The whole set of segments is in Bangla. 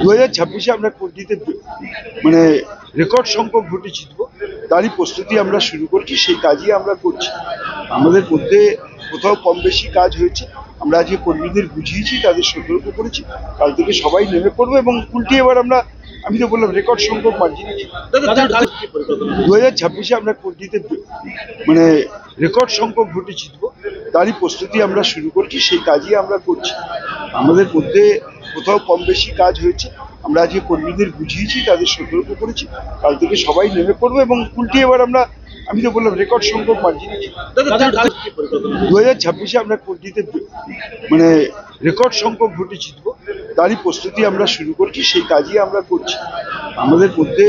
2026-এ আমরা কোটিতে মানে রেকর্ড সংখ্যক ভোটে জিতবো, তারই প্রস্তুতি আমরা শুরু করছি। সেই কাজই আমরা করছি। আমাদের মধ্যে কোথাও কম বেশি কাজ হয়েছে, আমরা আজকে কর্মীদের বুঝিয়েছি, তাদের সতর্ক করেছি। কাল থেকে সবাই নেমে পড়বো এবং উল্টে এবার আমি তো বললাম রেকর্ড সংখ্যক মার্জিনে 2026-এ আমরা কোটিতে মানে রেকর্ড সংখ্যক ভোটে জিতবো, তারই প্রস্তুতি আমরা শুরু করছি। সেই কাজই আমরা করছি। আমাদের মধ্যে কোথাও কম বেশি কাজ হয়েছে, আমরা আজকে কর্মীদের বুঝিয়েছি, তাদের সতর্ক করেছি। কাল থেকে সবাই নেমে পড়বো এবং উল্টে এবার আমি তো বললাম রেকর্ড সংখ্যক মার্জিনে 2026-এ আমরা কোটিতে মানে রেকর্ড সংখ্যক ভোটে জিতবো, তারই প্রস্তুতি আমরা শুরু করছি। সেই কাজই আমরা করছি। আমাদের মধ্যে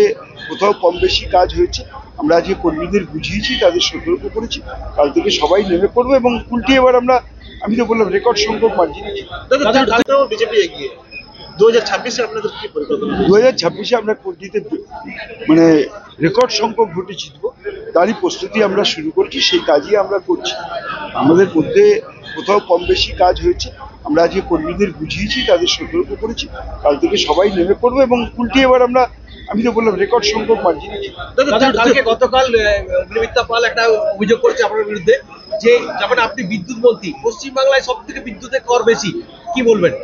কোথাও কম বেশি কাজ হয়েছে, আমরা আজকে কর্মীদের বুঝিয়েছি, তাদের সতর্ক করেছি। কাল থেকে সবাই নেমে পড়বো এবং উল্টে এবার আমি তো বললাম রেকর্ড সংখ্যক মার্জিনে বিজেপি এগিয়ে 2026-এ আপনাদের কি পরিকল্পনা? 2026-এ আমরা কোটিতে মানে রেকর্ড সংখ্যক ভোটে জিতবো, তারই প্রস্তুতি আমরা শুরু করছি। সেই কাজই আমরা করছি। আমাদের মধ্যে কোথাও কম বেশি কাজ হয়েছে, আমরা আজকে কর্মীদের বুঝিয়েছি, তাদের সতর্ক করেছি। কাল থেকে সবাই নেমে পড়বো এবং উল্টে এবার আমি তো বললাম রেকর্ড সংখ্যক মার্জিনে গতকাল অগ্নিমিত্রা পাল একটা অভিযোগ করেছে আপনার বিরুদ্ধে যে যখন আপনি বিদ্যুৎ মন্ত্রী, পশ্চিমবাংলায় সব থেকে বিদ্যুতের কর বেশি, কি বলবেন?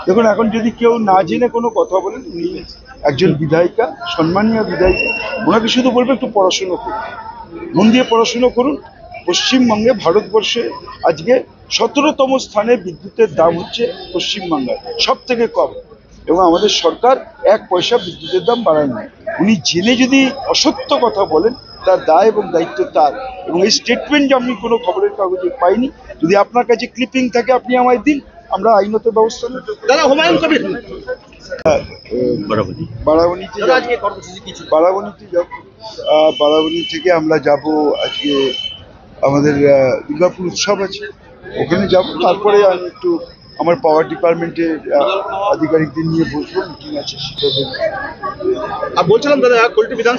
দেখুন, এখন যদি কেউ না জেনে কোনো কথা বলেন, উনি একজন বিধায়িকা, সম্মানীয় বিধায়িকা, ওনাকে শুধু বলবো একটু পড়াশুনো করুন, মন দিয়ে পড়াশুনো করুন। পশ্চিমবঙ্গে, ভারতবর্ষে আজকে 17তম স্থানে বিদ্যুতের দাম হচ্ছে পশ্চিমবাংলায়, সব থেকে কম, এবং আমাদের সরকার 1 পয়সা বিদ্যুতের দাম বাড়ায়নি। উনি জেনে যদি অসত্য কথা বলেন, তার দায় এবং দায়িত্ব তার। এবং এই স্টেটমেন্ট আমি কোনো খবরের কাগজে পাইনি। যদি আপনার কাছে ক্লিপিং থাকে আপনি আমায় দিন, আমরা আইনত ব্যবস্থা নেব। হুমায়ুন কবির বারাবণীতে যাব। বারাবণী থেকে আমরা যাব আজকে, আমাদের দুর্গাপুর উৎসব আছে, ওখানে যাব। তারপরে আমি একটু আমার পাওয়ার ডিপার্টমেন্টের আধিকারিকদের নিয়ে বসবো, মিটিং আছে সেটা। বলছিলাম দাদা, কলটি বিধান